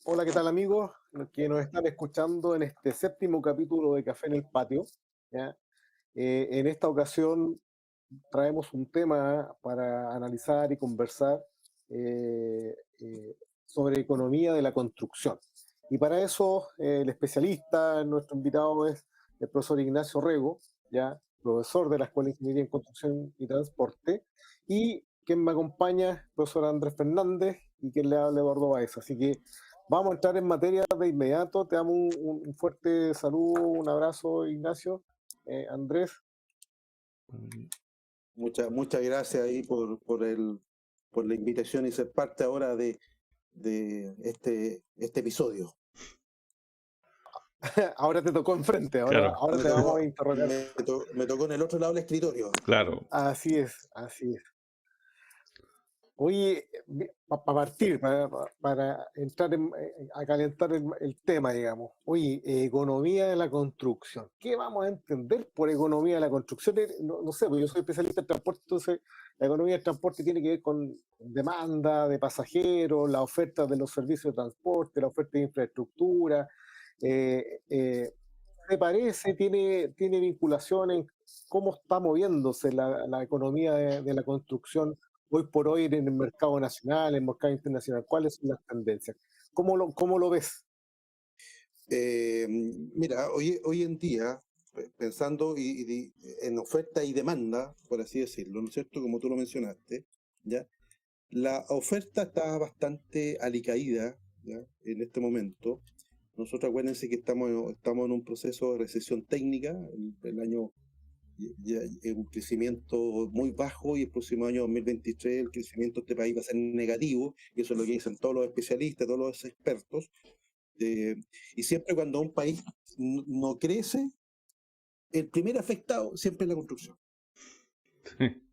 Hola, ¿qué tal amigos? Los que nos están escuchando en este séptimo capítulo de Café en el Patio. ¿Ya? En esta ocasión traemos un tema para analizar y conversar eh, eh, sobre economía de la construcción. Y para eso el especialista, nuestro invitado es el profesor Ignacio Rego, ya profesor de la Escuela de Ingeniería en Construcción y Transporte, y quien me acompaña, el profesor Andrés Fernández, y quien le habla Eduardo Baez. Así que vamos a entrar en materia de inmediato. Te damos un fuerte saludo, un abrazo, Ignacio. Andrés. Muchas gracias ahí por la invitación y ser parte ahora de este episodio. Ahora te tocó enfrente, ahora, Claro, ahora te vamos a interrogar. Me tocó en el otro lado del escritorio. claro. Así es, así es. Oye, para partir, para entrar a calentar el tema, digamos. Oye, economía de la construcción. ¿Qué vamos a entender por economía de la construcción? No, no sé, pues yo soy especialista en transporte, entonces la economía del transporte tiene que ver con demanda de pasajeros, la oferta de los servicios de transporte, la oferta de infraestructura. eh, eh, ¿Te parece? ¿Tiene vinculación en cómo está moviéndose la economía de la construcción hoy por hoy en el mercado nacional, en el mercado internacional? ¿Cuáles son las tendencias? ¿Cómo lo ves? Mira, hoy en día, pensando en oferta y demanda, por así decirlo, ¿no es cierto? Como tú lo mencionaste, ¿ya? La oferta está bastante alicaída, ¿ya? En este momento. Nosotros acuérdense que estamos en un proceso de recesión técnica. El año ya es un crecimiento muy bajo y el próximo año 2023 el crecimiento de este país va a ser negativo, y eso es lo que dicen todos los especialistas, todos los expertos. eh, y siempre cuando un país no crece, el primer afectado siempre es la construcción.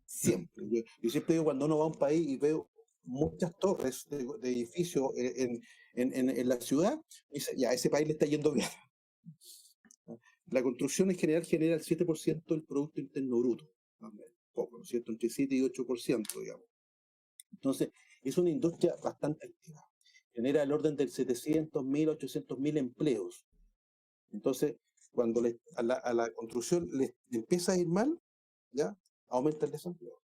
Siempre. Yo siempre digo, cuando uno va a un país y veo muchas torres de edificios en la ciudad, dice, ya, a ese país le está yendo bien. La construcción en general genera el 7% del Producto Interno Bruto. Poco, ¿no es cierto? Entre 7 y 8%, digamos. Entonces, es una industria bastante activa. Genera el orden del 700.000, 800.000 empleos. Entonces, cuando a la construcción le empieza a ir mal, ¿ya? Aumenta el desempleo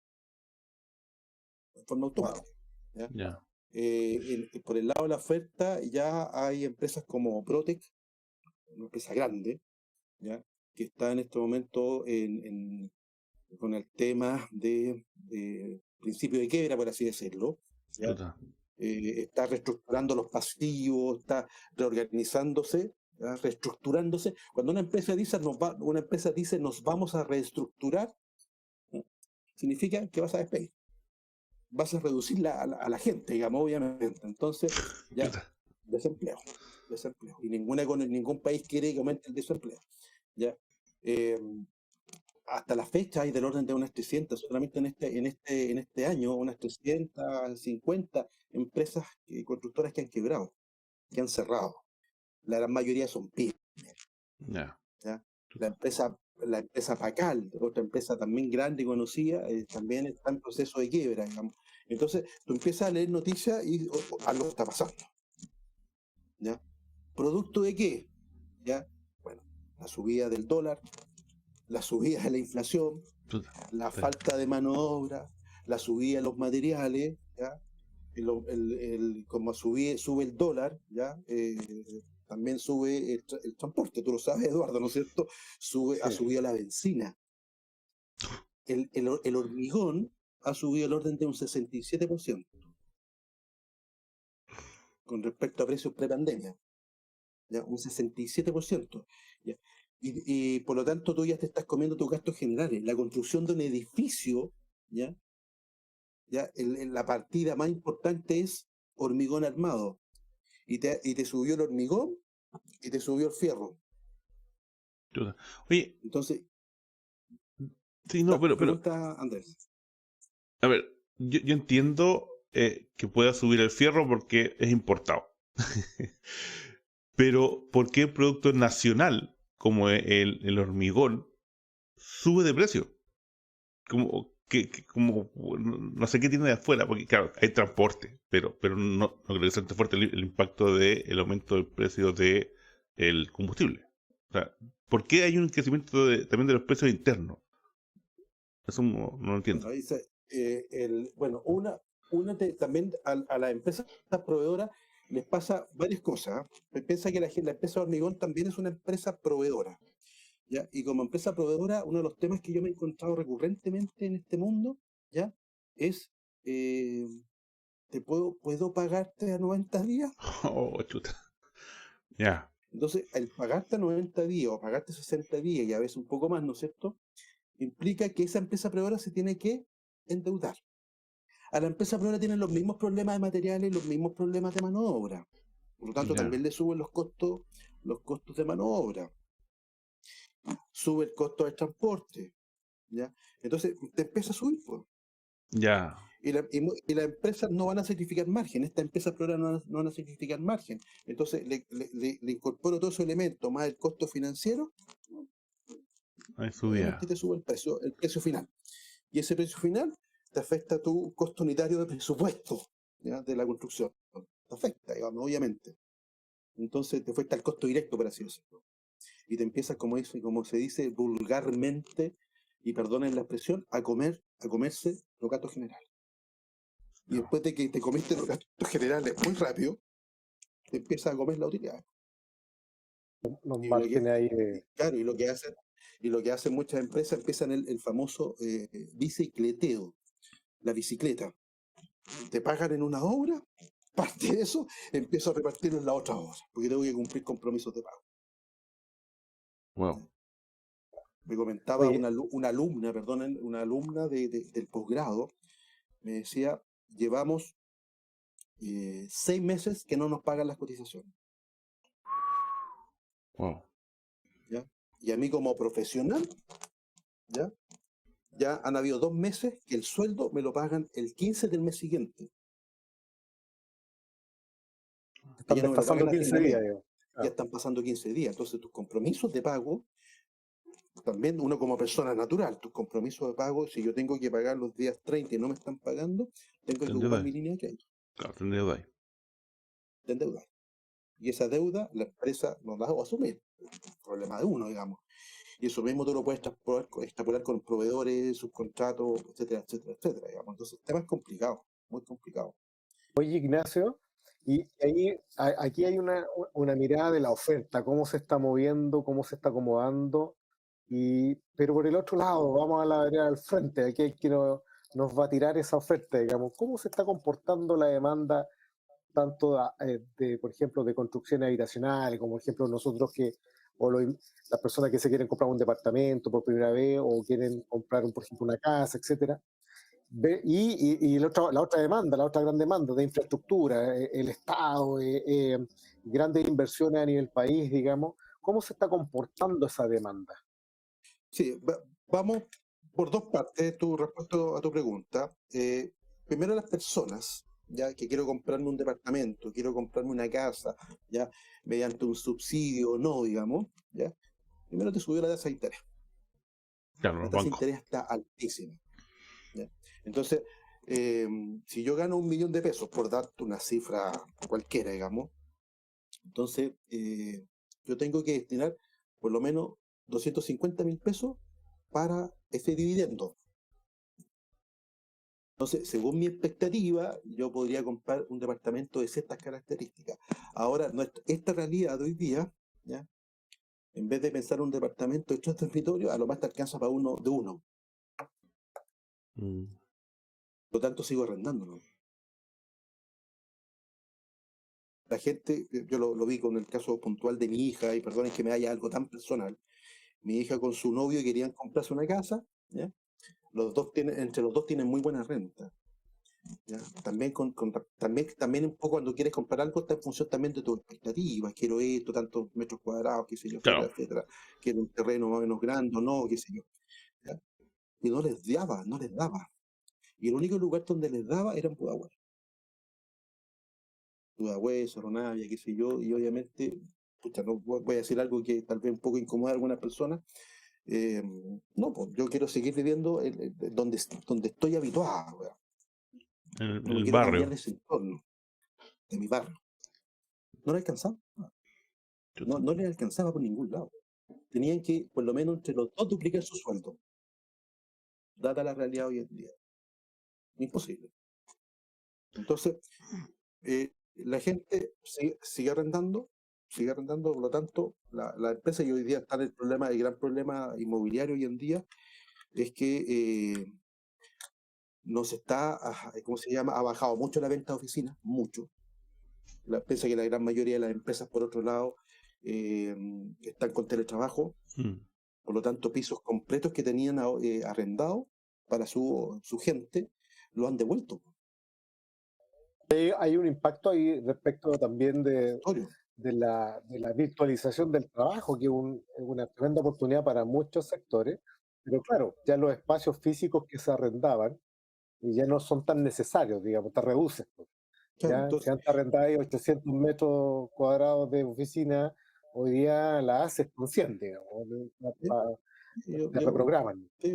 de forma Wow. automática. ¿Ya? Ya. Por el lado de la oferta, ya hay empresas como Protec, una empresa grande, ¿ya? Que está en este momento con el tema de principio de quiebra, por así decirlo. ¿Ya? Chuta. Está reestructurando los pasivos, está reorganizándose, ¿ya? Reestructurándose. Cuando una empresa dice nos vamos a reestructurar, ¿no? Significa que vas a despedir, vas a reducir a la gente, digamos, obviamente. Entonces, ya, Chuta. desempleo. Y ningún país quiere que aumente el desempleo. ¿Ya? Eh, Hasta la fecha hay del orden de unas 300, solamente en este año, unas 350 empresas constructoras que han quebrado, que han cerrado. La gran mayoría son pymes. Ya. ¿Ya? La empresa Pacal, otra empresa también grande y conocida, también está en proceso de quiebra, digamos. Entonces, tú empiezas a leer noticias y algo está pasando. ¿Ya? ¿Producto de qué? ¿Ya? Bueno, la subida del dólar, la subida de la inflación, Chuta. la Sí. falta de mano de obra, la subida de los materiales, ¿ya? Como sube el dólar, ¿ya? También sube el transporte, tú lo sabes, Eduardo, ¿no es cierto? Ha Sí. subido la benzina. El hormigón ha subido el orden de un 67% con respecto a precios prepandemia, ¿ya? Un 67%. ¿Ya? Y por lo tanto tú ya te estás comiendo tus gastos generales. La construcción de un edificio, ¿ya? La partida más importante es hormigón armado. Y te subió el hormigón y te subió el fierro. Chuta. Oye, Entonces, sí, no, pero, pregunta Andrés. a ver, yo entiendo que pueda subir el fierro porque es importado. Pero, ¿por qué el producto nacional, como el hormigón, sube de precio? que como, no sé qué tiene de afuera, porque claro, hay transporte, pero no creo que sea tan fuerte el impacto del aumento del precio del combustible. O sea, ¿por qué hay un crecimiento también de los precios internos? Eso no lo entiendo. Bueno, bueno, también a las empresas proveedoras les pasa varias cosas. Piensa que la empresa Hormigón también es una empresa proveedora. ¿Ya? Y como empresa proveedora, uno de los temas que yo me he encontrado recurrentemente en este mundo, ¿ya? Es, eh, ¿puedo pagarte a 90 días? Oh, chuta. Ya. Entonces, el pagarte a 90 días o pagarte 60 días y a veces un poco más, ¿no es cierto? Implica que esa empresa proveedora se tiene que endeudar. A la empresa proveedora tienen los mismos problemas de materiales y los mismos problemas de mano de obra. Por lo tanto, Ya. también le suben los costos de mano de obra. Sube el costo del transporte, ¿ya? Entonces, te empieza a subir, pues. Ya. Y las empresas no van a sacrificar margen, estas empresas proveedoras no van a sacrificar margen. Entonces, le incorporo todos esos elementos, más el costo financiero, Ahí subía. obviamente te sube el precio final. Y ese precio final te afecta a tu costo unitario de presupuesto, ¿ya? De la construcción. Te afecta, digamos, obviamente. Entonces te afecta el costo directo, por así decirlo. Y te empiezas, como se dice vulgarmente, y perdonen la expresión, a comerse los gastos generales. Y No. después de que te comiste los gastos generales muy rápido, te empiezas a comer la utilidad. Los Y lo que, márgenes ahí de... claro, y lo que hacen muchas empresas empiezan el famoso bicicleteo, la bicicleta. Te pagan en una obra, parte de eso, empiezo a repartirlo en la otra obra, porque tengo que cumplir compromisos de pago. Wow. Me comentaba Oye, una alumna del posgrado, me decía, llevamos 6 meses que no nos pagan las cotizaciones, Wow. ¿ya? Y a mí como profesional, ¿ya? Ya han habido 2 meses que el sueldo me lo pagan el 15 del mes siguiente, que están ya no me lo desfasando pagan a fin 15 de mes, días, digo. ya Claro. están pasando 15 días. Entonces tus compromisos de pago, también uno como persona natural, tus compromisos de pago, si yo tengo que pagar los días 30 y no me están pagando, tengo que Te ocupar endeudas. mi línea de crédito, Claro, te endeudas. de endeudar. Y esa deuda la empresa no la va a asumir, problema de uno, digamos. Y eso mismo tú lo puedes extrapolar con proveedores, subcontratos, etcétera, etcétera, etcétera, digamos. Entonces el tema es complicado, muy complicado. Oye, Ignacio, y ahí, aquí hay una mirada de la oferta, cómo se está moviendo, cómo se está acomodando, pero por el otro lado, vamos a la vereda al frente, aquí hay quien nos va a tirar esa oferta, digamos, cómo se está comportando la demanda tanto por ejemplo, de construcciones habitacionales, como por ejemplo nosotros las personas que se quieren comprar un departamento por primera vez o quieren comprar, por ejemplo, una casa, etcétera. Y la otra demanda, la otra gran demanda de infraestructura, el Estado, grandes inversiones a nivel país, digamos, ¿cómo se está comportando esa demanda? Sí, vamos por dos partes tu respuesta a tu pregunta. Primero las personas, ya que quiero comprarme un departamento, quiero comprarme una casa, ya mediante un subsidio o no, digamos, ya. Primero te subió la tasa de interés. Claro, La los tasa de bancos. interés está altísima, ¿ya? Entonces, eh, si yo gano 1 millón de pesos, por darte una cifra cualquiera, digamos, entonces yo tengo que destinar por lo menos 250.000 pesos para ese dividendo. Entonces, según mi expectativa, yo podría comprar un departamento de ciertas características. Ahora, esta realidad de hoy día, ¿ya? En vez de pensar un departamento de 3 dormitorios, a lo más te alcanza para uno de uno. Mm. Por lo tanto, sigo arrendándolo. La gente, yo lo vi con el caso puntual de mi hija, y perdonen que me haya algo tan personal. Mi hija con su novio querían comprarse una casa, ¿ya? Entre los dos tienen muy buena renta. ¿Ya? También un poco cuando quieres comprar algo está en función también de tus expectativas. Quiero esto, tantos metros cuadrados, qué sé yo, etcétera, Claro. etcétera. Quiero un terreno más o menos grande o no, qué sé yo. ¿Ya? Y no les daba. Y el único lugar donde les daba era en Pudahuel. Pudahuel, Soronavia, qué sé yo. Y obviamente, pucha, no voy a decir algo que tal vez un poco incomoda a algunas personas. No, pues yo quiero seguir viviendo donde estoy habituado, weón. En No me el quiero cambiar barrio. de ese entorno, de mi barrio. No le alcanzaba. Chuta. No le alcanzaba por ningún lado. Tenían que, por lo menos, entre los dos duplicar su sueldo. Dada la realidad hoy en día. Imposible. Entonces, la gente sigue arrendando, por lo tanto, la empresa, y hoy día está en el gran problema inmobiliario hoy en día, es que nos está, ¿cómo se llama? Ha bajado mucho la venta de oficinas, mucho. Piensa que la gran mayoría de las empresas, por otro lado, están con teletrabajo, por lo tanto, pisos completos que tenían arrendados para su gente, lo han devuelto. Hay un impacto ahí respecto también Obvio. de la virtualización del trabajo, que es una tremenda oportunidad para muchos sectores, pero claro, ya los espacios físicos que se arrendaban y ya no son tan necesarios, digamos, te reduces, pues. Claro, Ya, si entonces, antes arrendabas 800 metros cuadrados de oficina, hoy día la haces con 100, digamos, ¿sí? te reprograman. Sí,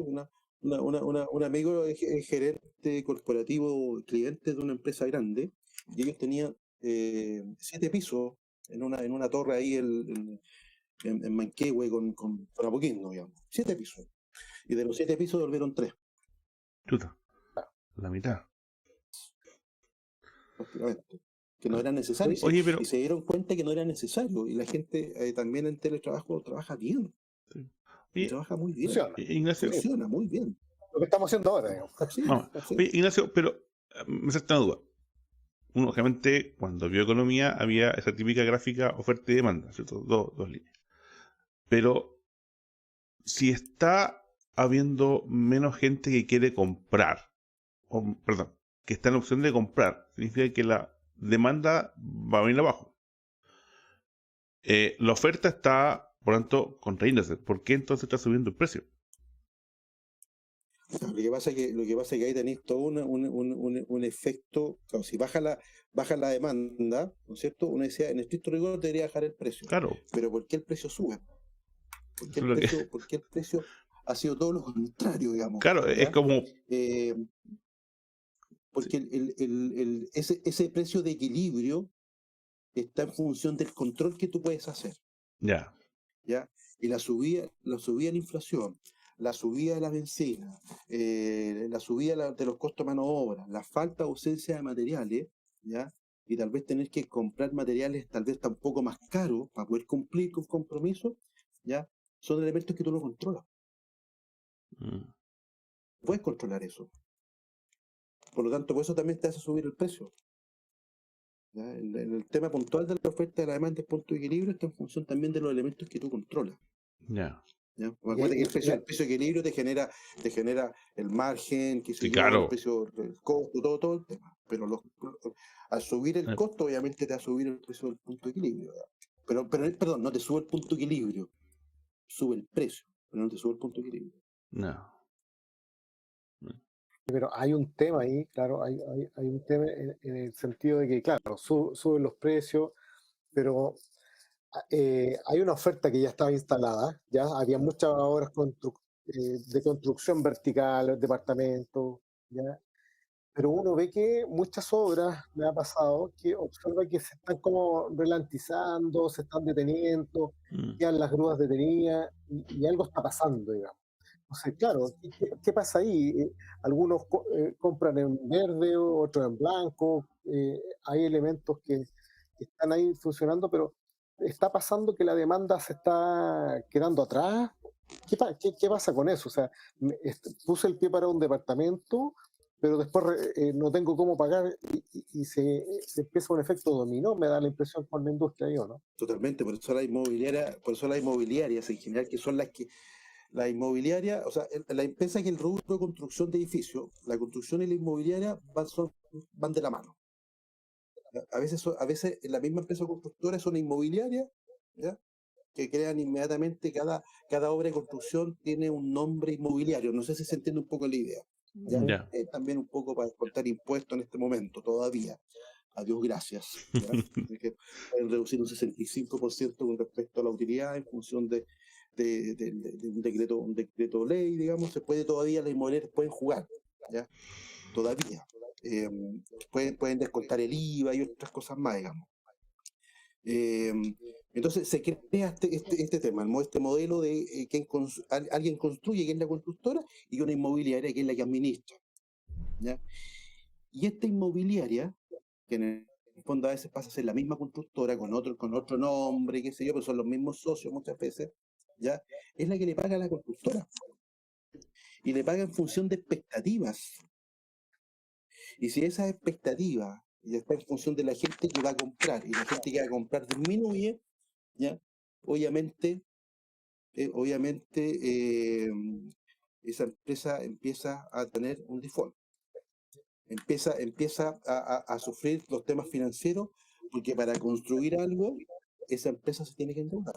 un amigo es gerente corporativo, cliente de una empresa grande, y ellos tenían 7 pisos en una torre ahí en Manquehue con Apoquindo, digamos. 7 pisos. Y de los 7 pisos volvieron 3, Chuta. La mitad. prácticamente. Que no era necesario. Oye, pero Y se dieron cuenta que no era necesario. Y la gente también en teletrabajo trabaja bien. Y oye, trabaja muy bien. Funciona. Ignacio, Sí, Funciona muy bien. lo que estamos haciendo ahora, digamos. Sí, vamos. sí. Oye, Ignacio, pero me salta una duda. Uno, obviamente, cuando vio economía, había esa típica gráfica oferta y demanda, ¿cierto? Dos líneas. Pero si está habiendo menos gente que quiere comprar, perdón, que está en la opción de comprar, significa que la demanda va a venir abajo. La oferta está, por lo tanto, contrayéndose. ¿Por qué entonces está subiendo el precio? Lo que pasa es que ahí tenéis todo un efecto. Claro, si baja la demanda, ¿no es cierto? Uno decía, en estricto rigor debería bajar el precio. Claro, Pero ¿por qué el precio sube? ¿Por qué eso es lo que... por qué el precio ha sido todo lo contrario, digamos? Claro, es ¿Ya? como... Eh, porque ese precio de equilibrio está en función del control que tú puedes hacer. Ya. ¿Ya? Y la subida de la inflación, la subida de la benzina, la subida de los costos de mano de obra, la falta o ausencia de materiales, ¿ya? Y tal vez tener que comprar materiales tal vez tampoco más caros para poder cumplir con compromisos, ¿ya? Son elementos que tú no controlas. Puedes controlar eso. Por lo tanto, por eso también te hace subir el precio. ¿Ya? El tema puntual de la oferta y la demanda, el punto de equilibrio, está en función también de los elementos que tú controlas. Ya. ¿Ya? Y, Acuérdate que y- el precio de equilibrio te genera el margen, qué sé Sí, yo, el claro. precio, el costo, todo el tema. Pero al subir el costo, obviamente te va a subir el precio del punto de equilibrio. ¿Ya? Pero perdón, no te sube el punto de equilibrio, sube el precio, pero no te sube el punto de equilibrio. No. pero hay un tema ahí, claro, hay un tema en el sentido de que, claro, suben los precios, pero hay una oferta que ya estaba instalada, ya había muchas obras de construcción vertical, departamentos, ya, pero uno ve que muchas obras, me ha pasado, que observa que se están como ralentizando, se están deteniendo, quedan las grúas detenidas y algo está pasando, digamos. Entonces, claro, ¿qué pasa ahí? Algunos compran en verde, otros en blanco, hay elementos que están ahí funcionando, pero está pasando que la demanda se está quedando atrás. ¿Qué pasa con eso? O sea, puse el pie para un departamento, pero después no tengo cómo pagar y se empieza un efecto dominó, me da la impresión con la industria, ¿o no? Totalmente, por eso las inmobiliarias en general, que son la inmobiliaria, o sea, la empresa que el rubro de construcción de edificios, la construcción y la inmobiliaria van de la mano. A veces la misma empresa constructora es una inmobiliaria, ¿ya? Que crean inmediatamente cada obra de construcción tiene un nombre inmobiliario. No sé si se entiende un poco la idea. ¿Ya? Ya. También un poco para cortar impuestos en este momento, todavía. A Dios gracias. ¿Ya? Que pueden reducir un 65% con respecto a la utilidad en función de de un decreto ley, digamos, se puede todavía, las inmobiliarias pueden jugar, ¿ya? Todavía. Pueden descontar el IVA y otras cosas más, digamos. Entonces se crea este tema, este modelo de alguien construye, que es la constructora, y una inmobiliaria, que es la que administra, ¿ya? Y esta inmobiliaria, que en el fondo a veces pasa a ser la misma constructora con otro nombre, qué sé yo, pero son los mismos socios muchas veces, ¿ya? Es la que le paga a la constructora. Y le paga en función de expectativas. Y si esas expectativas ya está en función de la gente que va a comprar, y la gente que va a comprar disminuye, ¿ya? Obviamente, esa empresa empieza a tener un default. Empieza a sufrir los temas financieros, porque para construir algo, esa empresa se tiene que endeudar.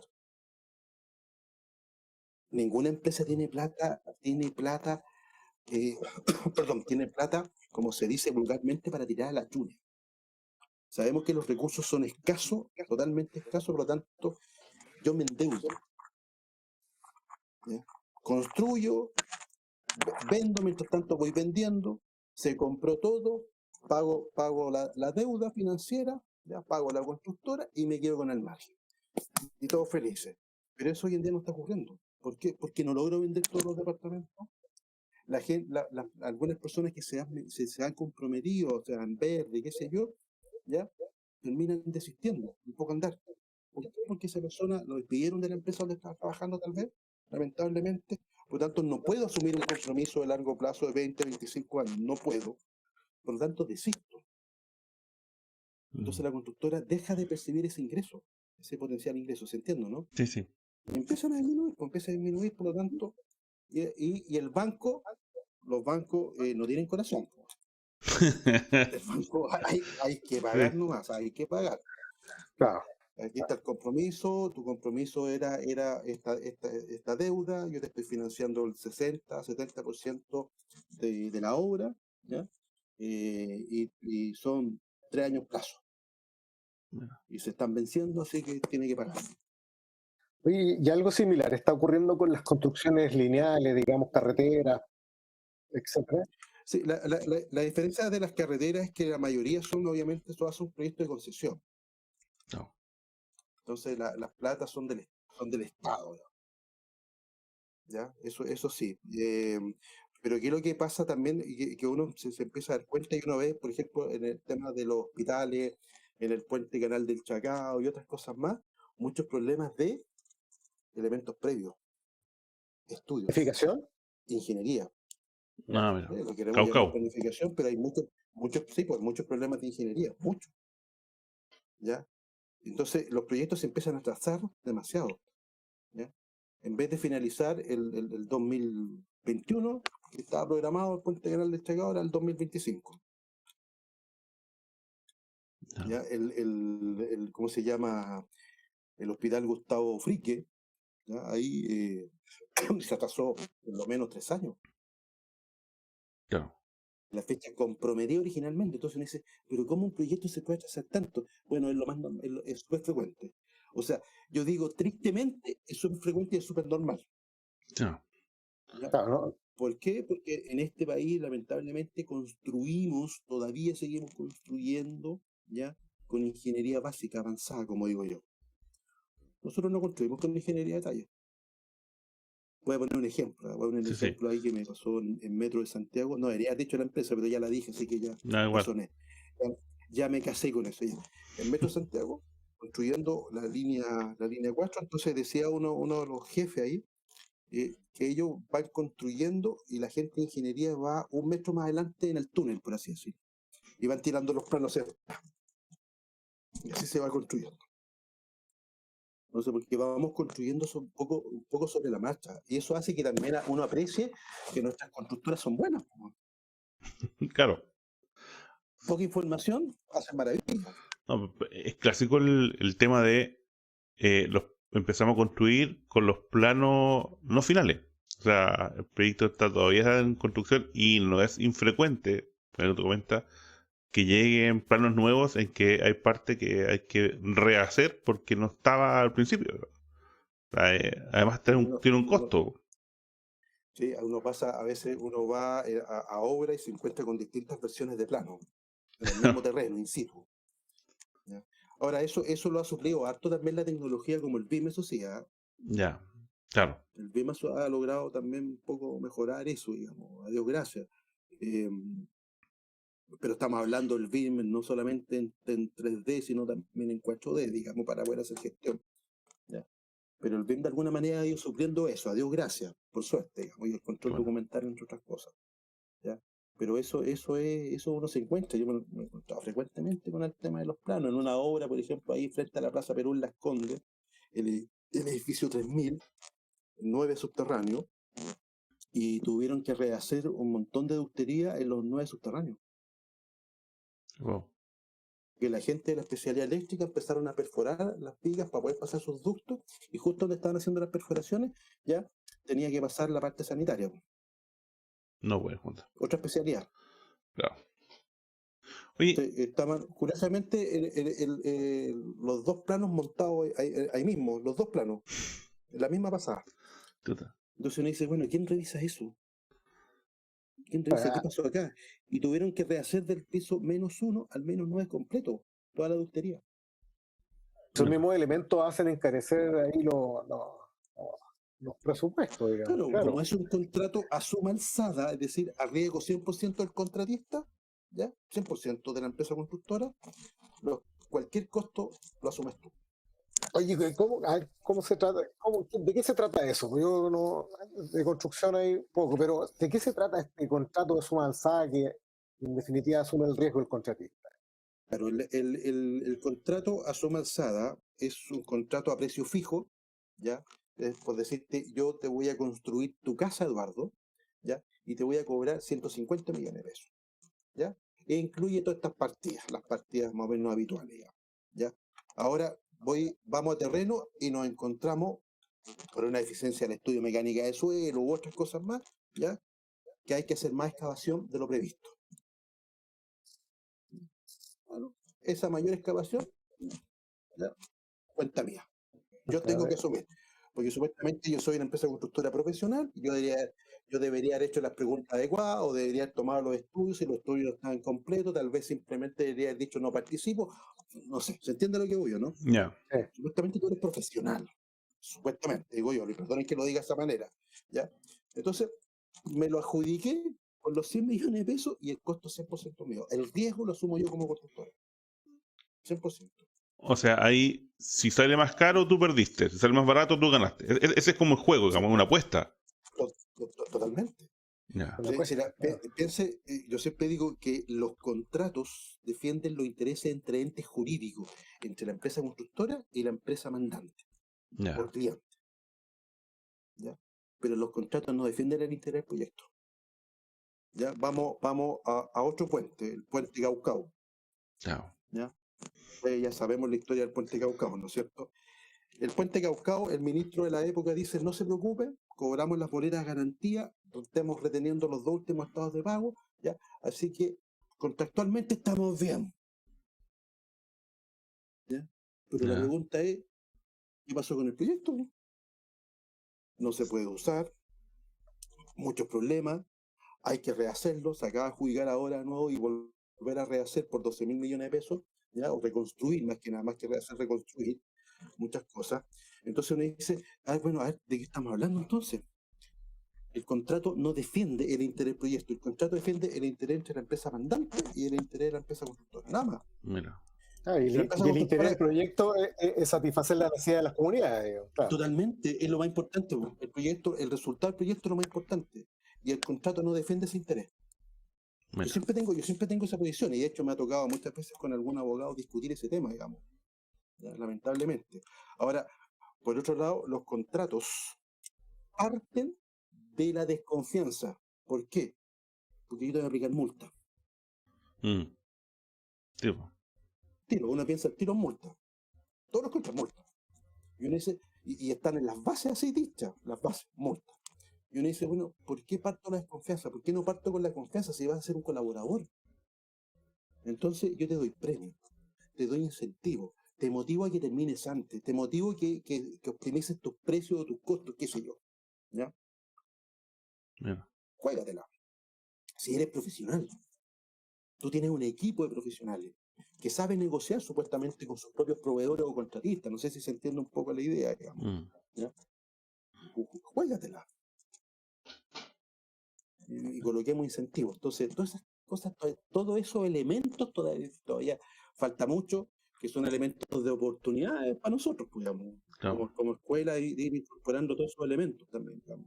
Ninguna empresa tiene plata, perdón, tiene plata, como se dice vulgarmente, para tirar a la chuna. Sabemos que los recursos son escasos, totalmente escasos, por lo tanto, yo me endeudo. ¿Ya? Construyo, vendo, mientras tanto voy vendiendo, se compró todo, pago la deuda financiera, ya pago la constructora y me quedo con el margen. Y todos felices. Pero eso hoy en día no está ocurriendo. ¿Por qué? Porque no logro vender todos los departamentos. Algunas personas que se han comprometido, o sea, en verde, qué sé yo, ya terminan desistiendo, un poco andar. ¿Por qué? Porque esa persona lo despidieron de la empresa donde estaba trabajando, tal vez, lamentablemente. Por lo tanto, no puedo asumir un compromiso de largo plazo de 20, 25 años, no puedo. Por lo tanto, desisto. Entonces la constructora deja de percibir ese ingreso, ese potencial ingreso, ¿se entiende, no? Sí, sí. Empiezan a disminuir, por lo tanto, y el banco, los bancos no tienen corazón. El banco hay que pagar Sí. nomás, hay que pagar. Claro. Aquí está el compromiso, tu compromiso era esta deuda, yo te estoy financiando el 60, 70% de la obra, ¿ya? Y son 3 años plazo. Y se están venciendo, así que tiene que pagar. Y algo similar está ocurriendo con las construcciones lineales, digamos, carreteras, etcétera. Sí, la diferencia de las carreteras es que la mayoría obviamente, todas son proyectos de concesión. No. Entonces las platas son del Estado, ¿ya? Eso sí. Pero ¿qué es lo que pasa también? Y que uno se empieza a dar cuenta, y uno ve, por ejemplo, en el tema de los hospitales, en el puente Canal del Chacao y otras cosas más, muchos problemas de elementos previos, estudios, ¿Planificación? ingeniería. No, mira. Lo queremos llamar Caucao. planificación, pero hay muchos problemas de ingeniería, muchos. ¿Ya? Entonces los proyectos se empiezan a trazar demasiado. ¿Ya? En vez de finalizar el 2021, que estaba programado el puente Canal del Chacao, era el 2025. No. ¿Ya? ¿Cómo se llama? El hospital Gustavo Frique, ¿ya? Ahí se atrasó por lo menos 3 años. Claro. La fecha comprometida originalmente. Entonces uno dice, pero ¿cómo un proyecto se puede atrasar tanto? Bueno, es súper frecuente. O sea, yo digo, tristemente, es súper frecuente y es súper normal. No. ¿Ya? Claro, ¿no? ¿Por qué? Porque en este país, lamentablemente, todavía seguimos construyendo, ¿ya? Con ingeniería básica avanzada, como digo yo. Nosotros no construimos con ingeniería de talla. Voy a poner un ejemplo, Sí. ahí que me pasó en Metro de Santiago. No, debería haber dicho la empresa, pero ya la dije, así que ya No, igual. soné. Ya me casé con eso. Ya. En Metro de Santiago, construyendo la línea 4, entonces decía uno de los jefes ahí, que ellos van construyendo y la gente de ingeniería va 1 metro más adelante en el túnel, por así decirlo. Y van tirando los planos hacia atrás. Y así se va construyendo. No sé, porque vamos construyendo un poco sobre la marcha. Y eso hace que también uno aprecie que nuestras constructoras son buenas. Claro. Poca información, hacen maravillas. No, es clásico el tema de empezamos a construir con los planos no finales. O sea, el proyecto está todavía en construcción y no es infrecuente, como te comenta, que lleguen planos nuevos en que hay parte que hay que rehacer porque no estaba al principio. Además tiene un costo. Sí, uno pasa, a veces uno va a obra y se encuentra con distintas versiones de plano, en el mismo terreno, in situ. ¿Ya? Ahora, eso lo ha suplido harto también la tecnología como el BIM, eso sí, Ya, claro. el BIM ha logrado también un poco mejorar eso, digamos, a Dios gracias. Pero estamos hablando del BIM no solamente en 3D, sino también en 4D, digamos, para poder hacer gestión. ¿Ya? Pero el BIM de alguna manera ha ido supliendo eso, a Dios gracias, por suerte, digamos, y el control Bueno. documentario, entre otras cosas. ¿Ya? Pero eso uno se encuentra, yo me he encontrado frecuentemente con el tema de los planos, en una obra, por ejemplo, ahí frente a la Plaza Perú en Las Condes, el edificio 3000, 9 subterráneos, y tuvieron que rehacer un montón de ductería en los 9 subterráneos. Wow. Que la gente de la especialidad eléctrica empezaron a perforar las vigas para poder pasar sus ductos, y justo donde estaban haciendo las perforaciones, ya tenía que pasar la parte sanitaria. No puede juntar. Otra especialidad. Claro. Oye, Estaban, curiosamente, los dos planos montados ahí mismo, los dos planos, en la misma pasada. tuta. Entonces uno dice, bueno, ¿quién revisa eso? ¿Quién revisa qué pasó acá? Y tuvieron que rehacer del piso -1 al -9 completo, toda la ductería. Esos mismos elementos hacen encarecer ahí los presupuestos, digamos. Claro, Claro. como es un contrato a suma alzada, es decir, a riesgo 100% del contratista, ¿ya? 100% de la empresa constructora, cualquier costo lo asumes tú. Oye, ¿cómo se trata? ¿De qué se trata eso? Yo no, de construcción hay poco, pero ¿de qué se trata este contrato de suma alzada que en definitiva asume el riesgo del contratista? Claro, el contrato a suma alzada es un contrato a precio fijo, ¿ya? Por decirte, yo te voy a construir tu casa, Eduardo, ¿ya? Y te voy a cobrar 150 millones de pesos, ¿ya? E incluye todas estas partidas, las partidas más o menos habituales, ¿ya? Ahora vamos a terreno y nos encontramos por una deficiencia del estudio mecánica de suelo u otras cosas más, ¿ya? Que hay que hacer más excavación de lo previsto. Bueno, esa mayor excavación, ¿ya? Cuenta mía. Yo tengo que asumir, porque supuestamente yo soy una empresa constructora profesional, y yo debería haber hecho las preguntas adecuadas, o debería haber tomado los estudios, si los estudios no estaban completos, tal vez simplemente debería haber dicho no participo, no sé, ¿se entiende lo que voy yo, no? Ya. Supuestamente tú eres profesional, supuestamente, digo yo, y perdonen que lo diga de esa manera, ¿ya? Entonces, me lo adjudiqué con los 100 millones de pesos y el costo 100% mío. El riesgo lo asumo yo como constructora, 100%. O sea, ahí, si sale más caro, tú perdiste. Si sale más barato, tú ganaste. Ese es como el juego, digamos, una apuesta. Totalmente. Ya. Piense, yo siempre digo que los contratos defienden los intereses entre entes jurídicos, entre la empresa constructora y la empresa mandante, Ya. por cliente. ¿Ya? Pero los contratos no defienden el interés del proyecto. ¿Ya? Vamos a otro puente, el puente Caucao. Ya. ¿Ya? Ya sabemos la historia del puente Caucao, ¿no es cierto? El puente Caucao, el ministro de la época dice, no se preocupen, cobramos las boletas de garantía, estamos reteniendo los 2 últimos estados de pago, ¿ya? Así que contractualmente estamos bien. ¿Ya? Pero la pregunta es, ¿qué pasó con el proyecto? No se puede usar, muchos problemas, hay que rehacerlo, se acaba de adjudicar ahora de nuevo y volver a rehacer por 12.000 millones de pesos, ¿ya? O reconstruir, más que nada, más que rehacer, reconstruir muchas cosas. Entonces uno dice, bueno, a ver, ¿de qué estamos hablando entonces? El contrato no defiende el interés del proyecto, el contrato defiende el interés entre la empresa mandante y el interés de la empresa constructora, nada más. Mira. Y el interés del proyecto es satisfacer la necesidad de las comunidades, digamos, claro. Totalmente, es lo más importante. El proyecto, el resultado del proyecto es lo más importante. Y el contrato no defiende ese interés. Yo siempre tengo esa posición, y de hecho me ha tocado muchas veces con algún abogado discutir ese tema, digamos. ¿Ya? Lamentablemente. Ahora, por otro lado, los contratos parten de la desconfianza. ¿Por qué? Porque yo te voy a aplicar multa. Tipo. Tiro, uno piensa el tiro en multa. Todos los contratos multa. Y uno dice, y están en las bases así dichas, las bases, multa. Y uno dice, bueno, ¿por qué parto la desconfianza? ¿Por qué no parto con la confianza si vas a ser un colaborador? Entonces yo te doy premio, te doy incentivo, te motivo a que termines antes, te motivo que optimices tus precios o tus costos, qué sé yo. ¿Ya? Mira. Juégatela. Si eres profesional, tú tienes un equipo de profesionales que saben negociar supuestamente con sus propios proveedores o contratistas. No sé si se entiende un poco la idea, digamos. ¿Ya? Juégatela. Y coloquemos incentivos. Entonces, todas esas cosas, todos esos elementos todavía falta mucho, que son elementos de oportunidades para nosotros, pues, digamos, Claro. como escuela, y ir incorporando todos esos elementos también, digamos.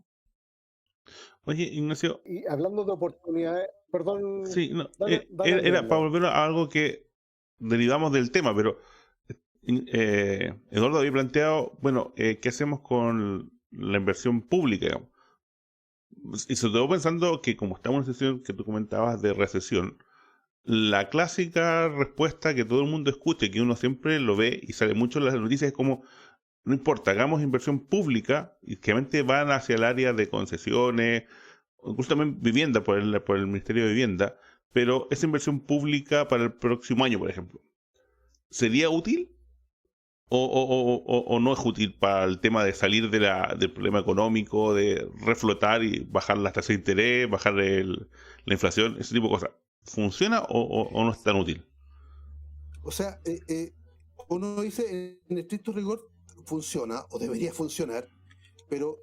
Oye, Ignacio, Y hablando de oportunidades, perdón, sí, no, dale era para Armando. volver a algo que derivamos del tema, pero Eduardo había planteado, bueno, ¿qué hacemos con la inversión pública, digamos? Y sobre todo pensando que como estamos en una situación que tú comentabas de recesión, la clásica respuesta que todo el mundo escucha, que uno siempre lo ve y sale mucho en las noticias, es como, no importa, hagamos inversión pública y que realmente van hacia el área de concesiones, incluso también vivienda por el Ministerio de Vivienda, pero esa inversión pública para el próximo año, por ejemplo, ¿sería útil? O no es útil para el tema de salir del problema económico, de reflotar y bajar las tasas de interés, bajar la inflación, ese tipo de cosas? ¿Funciona o no es tan útil? O sea, uno dice, en estricto rigor, funciona o debería funcionar, pero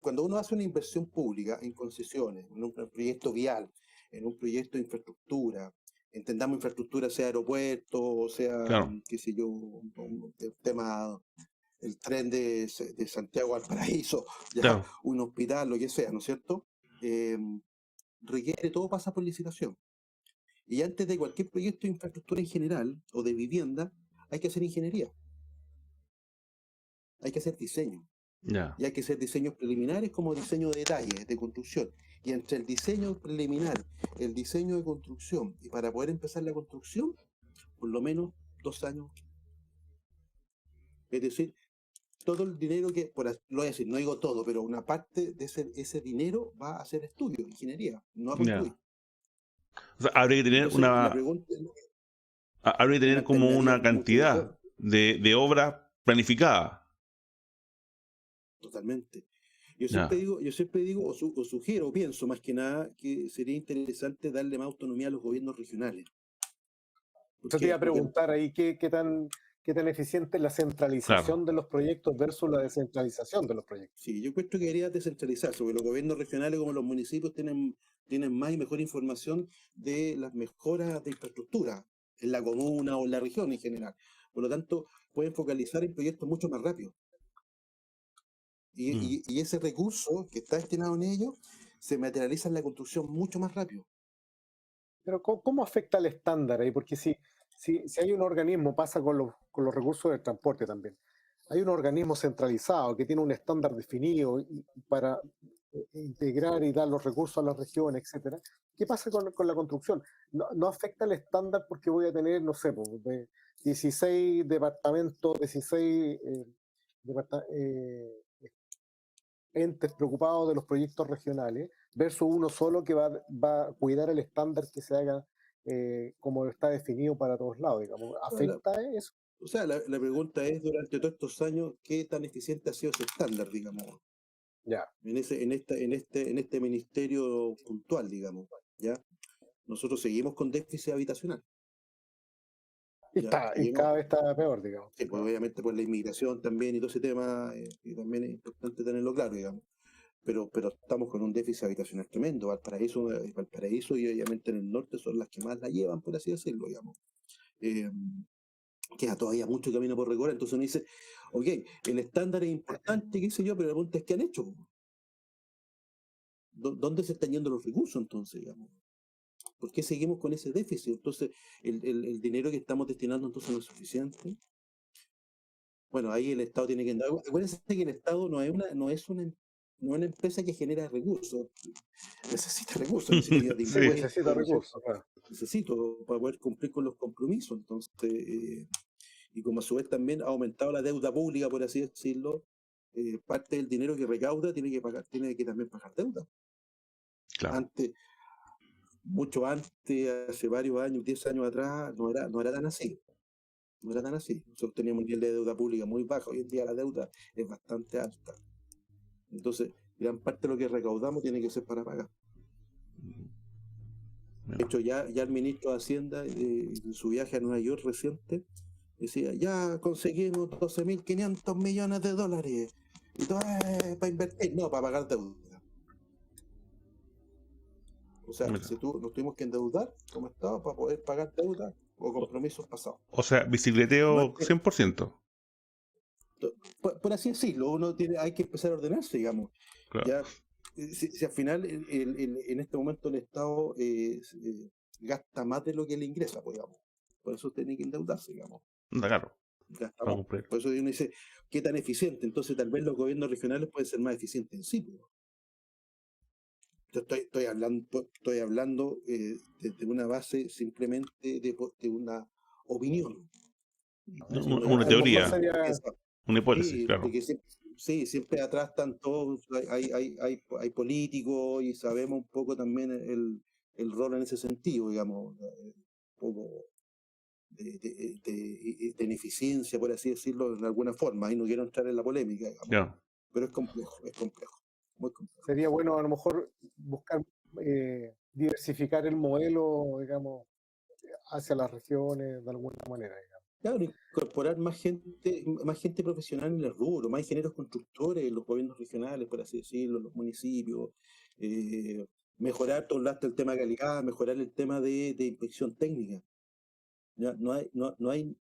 cuando uno hace una inversión pública en concesiones, en un proyecto vial, en un proyecto de infraestructura, entendamos infraestructura, sea aeropuerto, o sea, Claro, qué sé yo, el tema, el tren de Santiago al Paraíso, ya, claro, un hospital, lo que sea, ¿no es cierto? Eh, Requiere, todo pasa por licitación. Y antes de cualquier proyecto de infraestructura en general o de vivienda, hay que hacer ingeniería, hay que hacer diseño. ya, Y hay que hacer diseños preliminares como diseño de detalle, de construcción. Y entre el diseño preliminar, el diseño de construcción, y para poder empezar la construcción, por lo menos 2 años. Es decir, todo el dinero que, lo voy a decir, no digo todo, pero una parte de ese dinero va a hacer estudio, ingeniería, no a ya. construir. O sea, habría que tener Entonces, la pregunta es habría que una tener como alternativa una mucho cantidad mejor, de obras planificadas. totalmente. Ya. Yo siempre digo, o sugiero, o pienso más que nada, que sería interesante darle más autonomía a los gobiernos regionales. ¿Por Yo te iba qué? a Porque preguntar ahí qué tan eficiente es la Claro, centralización de los proyectos versus la descentralización de los proyectos. sí, yo creo que debería descentralizarse, porque los gobiernos regionales como los municipios tienen más y mejor información de las mejoras de infraestructura en la comuna o en la región en general. Por lo tanto, pueden focalizar en proyectos mucho más rápido. mm, Y ese recurso que está destinado en ello se materializa en la construcción mucho más rápido. Pero ¿cómo afecta el estándar ahí? Porque si hay un organismo, pasa con los recursos del transporte también. Hay un organismo centralizado que tiene un estándar definido y para integrar y dar los recursos a las regiones, etcétera. ¿Qué pasa con la construcción? No afecta el estándar porque voy a tener, no sé, pues, de 16 departamentos, 16 entes preocupados de los proyectos regionales versus uno solo que va a cuidar el estándar que se haga como está definido para todos lados, digamos. O sea, ¿Afecta eso? la pregunta es, durante todos estos años, ¿qué tan eficiente ha sido ese estándar, digamos? Ya. En este ministerio puntual, digamos, ¿ya? Nosotros seguimos con déficit habitacional, ¿ya? Y Seguimos, cada vez está peor, digamos. sí, pues obviamente por la inmigración también y todo ese tema, y también es importante tenerlo claro, digamos. Pero estamos con un déficit habitacional tremendo. Valparaíso y obviamente en el norte son las que más la llevan, por así decirlo, digamos. Eh, Queda todavía mucho camino por recorrer. Entonces uno dice, ok, el estándar es importante, qué sé yo, pero la pregunta es qué han hecho. ¿Dónde se están yendo los recursos entonces, digamos? ¿Por qué seguimos con ese déficit? Entonces, el dinero que estamos destinando entonces no es suficiente. Bueno, ahí el Estado tiene que andar. Acuérdense que el Estado no es una empresa que genera recursos. Necesita recursos, necesita ayuda de sí, Necesita impuestos, ¿no es cierto? recursos, claro. Necesito para poder cumplir con los compromisos. Entonces, y como a su vez también ha aumentado la deuda pública, por así decirlo, parte del dinero que recauda tiene que también pagar deuda. claro. Antes, mucho antes, hace varios años, 10 años atrás, no era tan así. No era tan así. Nosotros teníamos un nivel de deuda pública muy bajo. Hoy en día la deuda es bastante alta. Entonces, gran parte de lo que recaudamos tiene que ser para pagar. De hecho, ya el ministro de Hacienda, en su viaje a Nueva York reciente, decía, ya conseguimos 12.500 millones de dólares. Y todo es para invertir, no, para pagar deuda. O sea, Mira. si nos tuvimos que endeudar como Estado para poder pagar deuda o compromisos pasados. O sea, bicicleteo 100%. Por así decirlo, hay que empezar a ordenarse, digamos. Claro. Ya, si al final en este momento el Estado gasta más de lo que le ingresa, pues, digamos. Por eso tiene que endeudarse, digamos. Claro. Gasta Para más. cumplir. Por eso uno dice, ¿qué tan eficiente? Entonces tal vez los gobiernos regionales pueden ser más eficientes en sí. Pues. Yo estoy hablando desde una base simplemente de una opinión. Una A lo mejor teoría, sería, una hipótesis, Sí, claro. porque siempre atrás están todos, hay políticos y sabemos un poco también el rol en ese sentido, digamos, un poco de ineficiencia, por así decirlo, de alguna forma, y no quiero entrar en la polémica, digamos, Ya. pero es complejo, muy complejo. sería bueno a lo mejor buscar diversificar el modelo, digamos, hacia las regiones de alguna manera, digamos. Claro, incorporar más gente profesional en el rubro, más ingenieros constructores en los gobiernos regionales, por así decirlo, en los municipios, mejorar todo el tema de calidad, mejorar el tema de inspección técnica. Ya, no hay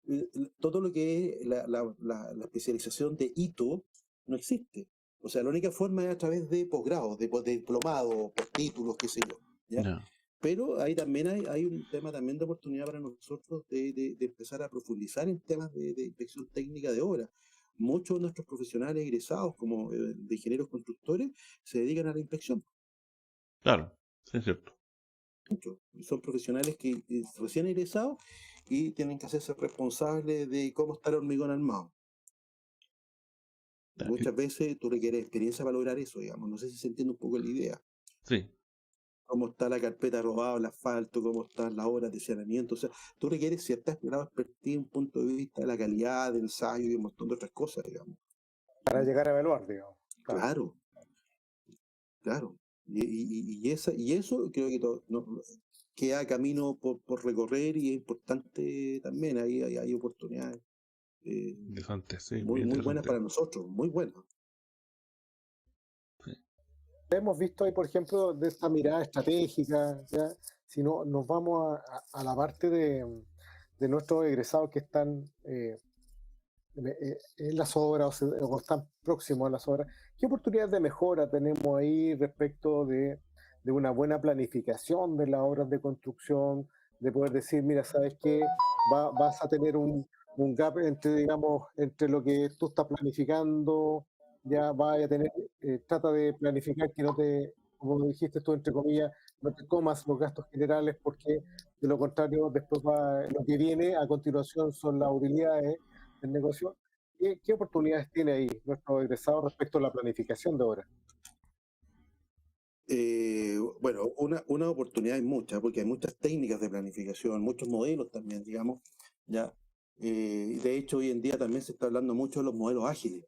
todo lo que es la especialización de hito no existe. O sea, la única forma es a través de posgrados, de diplomados, por títulos, qué sé yo. ¿ya? Ya. Pero ahí también hay un tema también de oportunidad para nosotros de empezar a profundizar en temas de inspección técnica de obra. Muchos de nuestros profesionales egresados, como de ingenieros constructores, se dedican a la inspección. Claro, sí, es cierto. Muchos. Son profesionales que recién egresados y tienen que hacerse responsables de cómo está el hormigón armado. Ya, Muchas veces tú requieres experiencia para lograr eso, digamos. No sé si se entiende un poco la idea. Sí, Cómo está la carpeta robada, el asfalto, cómo están las obras de saneamiento. O sea, tú requieres cierta expertise, un punto de vista de la calidad, del ensayo y un montón de otras cosas, digamos. Para llegar a evaluar, digamos. Claro, claro. Y eso creo que queda camino por recorrer y es importante también. Hay oportunidades interesante, sí, muy buenas interesante. para nosotros, muy buenas. Hemos visto ahí, por ejemplo, de esta mirada estratégica, ¿ya? Si no, nos vamos a la parte de nuestros egresados que están en las obras o están próximos a las obras. ¿Qué oportunidades de mejora tenemos ahí respecto de una buena planificación de las obras de construcción? De poder decir, mira, ¿sabes qué? Vas a tener un gap entre, digamos, entre lo que tú estás planificando, ya vas a tener, trata de planificar que no te, como dijiste tú, entre comillas, no te comas los gastos generales, porque de lo contrario, después lo que viene a continuación son las utilidades del negocio. ¿Qué oportunidades tiene ahí nuestro egresado respecto a la planificación de obras? Bueno, una oportunidad hay muchas, porque hay muchas técnicas de planificación, muchos modelos también, digamos, ¿ya? De hecho, hoy en día también se está hablando mucho de los modelos ágiles,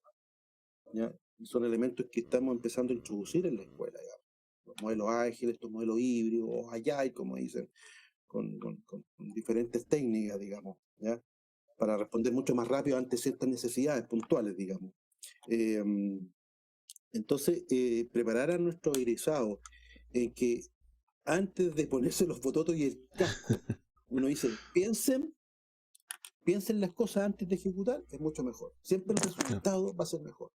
¿ya? Son elementos que estamos empezando a introducir en la escuela, ¿ya? Los modelos ágiles, estos modelos híbridos, o agile, como dicen, con diferentes técnicas, digamos, ¿ya? Para responder mucho más rápido ante ciertas necesidades puntuales, digamos. Entonces, preparar a nuestros egresados en que antes de ponerse los bototos y el casco, uno dice, piensen las cosas antes de ejecutar, es mucho mejor. Siempre el resultado va a ser mejor.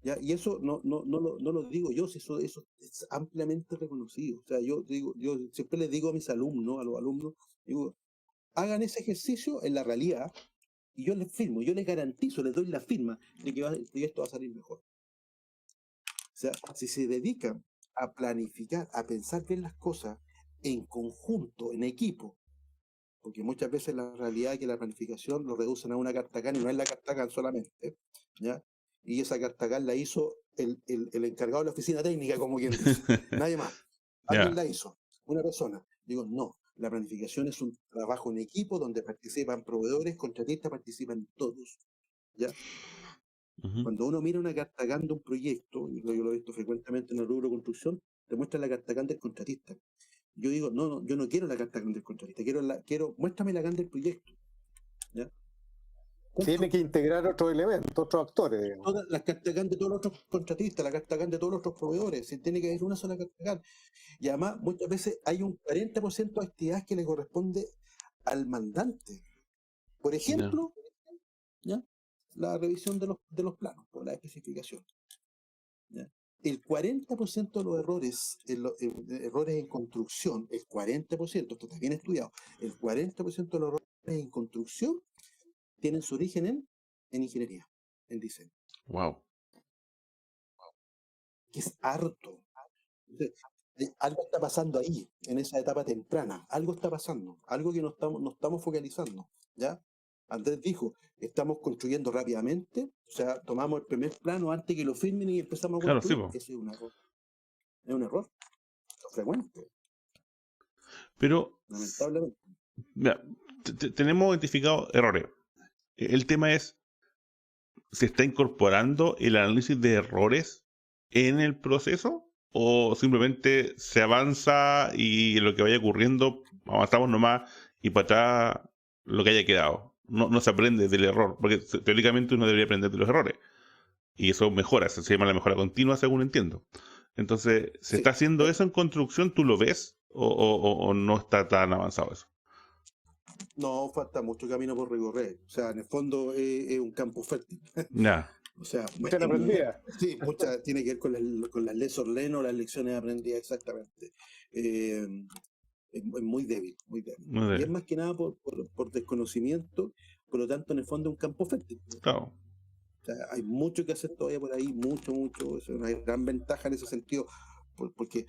¿Ya? Y eso no lo digo yo, eso es ampliamente reconocido. O sea, yo siempre les digo a mis alumnos, a los alumnos, digo, hagan ese ejercicio en la realidad y yo les firmo, yo les garantizo, les doy la firma de que esto va a salir mejor. O sea, si se dedican a planificar, a pensar bien las cosas en conjunto, en equipo, porque muchas veces la realidad es que la planificación lo reducen a una carta CAN y no es la carta CAN solamente, ¿ya? Y esa carta CAN la hizo el encargado de la oficina técnica, como quien dice, nadie más. Alguien Ya, la hizo, una persona. Digo, no, La planificación es un trabajo en equipo donde participan proveedores, contratistas, participan todos. ¿Ya? Cuando uno mira una carta GAN de un proyecto, y yo lo he visto frecuentemente en el rubro construcción, te muestra la carta GAN del contratista. Yo digo, no, yo no quiero la carta GAN del contratista, muéstrame la GAN del proyecto. ¿Ya? Tiene que integrar otros elementos, otros actores, digamos. Todas las cartas GAN de todos los otros contratistas, la carta GAN de todos los otros proveedores, tiene que haber una sola carta GAN. Y además, muchas veces hay un 40% de actividades que le corresponde al mandante. Por ejemplo, ¿ya? La revisión de los planos, por la especificación. ¿Ya? El 40% de los errores, errores en construcción, el 40%, esto está bien estudiado, el 40% de los errores en construcción tienen su origen en ingeniería, en diseño. Wow. Que es harto. Entonces, algo está pasando ahí, en esa etapa temprana. Algo está pasando, algo que no estamos focalizando. ¿Ya? Andrés dijo, estamos construyendo rápidamente, o sea, tomamos el primer plano antes que lo firmen y empezamos a construir. Claro, sí, Ese es un error. Es un error frecuente. Pero, Lamentablemente. mira, tenemos identificado errores. El tema es, ¿se está incorporando el análisis de errores en el proceso? ¿O simplemente se avanza y lo que vaya ocurriendo, avanzamos nomás y para atrás lo que haya quedado? No se aprende del error, porque teóricamente uno debería aprender de los errores. Y eso mejora, se llama la mejora continua, según entiendo. Entonces, ¿se está haciendo eso en construcción? ¿Tú lo ves? ¿O no está tan avanzado eso? No, falta mucho camino por recorrer. O sea, en el fondo es un campo fértil. Ya. O sea, Mucha aprendida. Sí, tiene que ver con las lessons learned o las lecciones aprendidas, exactamente. Es muy débil, muy débil. Muy débil. Y es más que nada por desconocimiento, por lo tanto, en el fondo es un campo fértil. Claro. O sea, hay mucho que hacer todavía por ahí, mucho. Es una gran ventaja en ese sentido, porque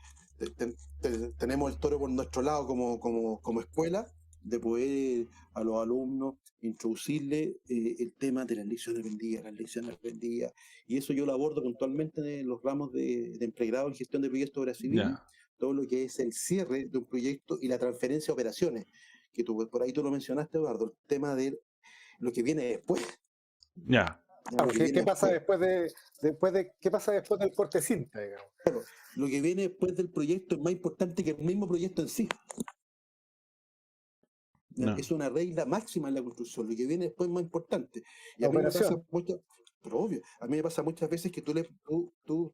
tenemos el toro por nuestro lado como escuela, de poder a los alumnos introducirle el tema de las lecciones aprendidas, y eso yo lo abordo puntualmente en los ramos de pregrado en gestión de proyectos de obra civil, todo lo que es el cierre de un proyecto y la transferencia de operaciones, que por ahí tú lo mencionaste, Eduardo, el tema de lo que viene después. Ya. Claro, ¿qué pasa después qué pasa después del corte cinta, digamos? Claro, lo que viene después del proyecto es más importante que el mismo proyecto en sí. No. Es una regla máxima en la construcción. Lo que viene después es más importante. Y a mí me pasa pero obvio, a mí me pasa muchas veces que tú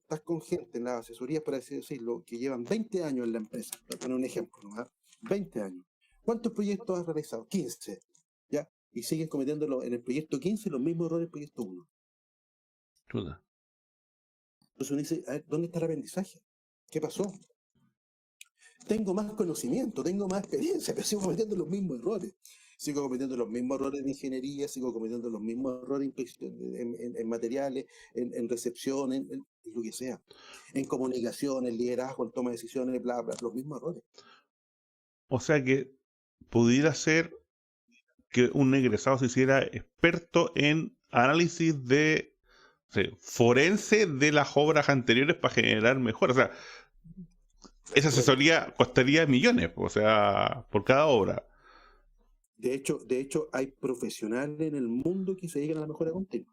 estás con gente en la asesoría, por así decirlo, que llevan 20 años en la empresa. Para poner un ejemplo, ¿no? 20 años. ¿Cuántos proyectos has realizado? 15. ¿Ya? Y siguen cometiendo en el proyecto 15 los mismos errores del proyecto 1. Chuta. Entonces uno dice, a ver, ¿dónde está el aprendizaje? ¿Qué pasó? Tengo más conocimiento, tengo más experiencia, pero sigo cometiendo los mismos errores. Sigo cometiendo los mismos errores de ingeniería, sigo cometiendo los mismos errores en materiales, en recepción, en lo que sea. En comunicación, en liderazgo, en toma de decisiones, bla, bla, los mismos errores. O sea que pudiera ser que un egresado se hiciera experto en análisis de forense de las obras anteriores para generar mejor. O sea, esa asesoría costaría millones, o sea, por cada obra. De hecho, hay profesionales en el mundo que se dedican a la mejora continua.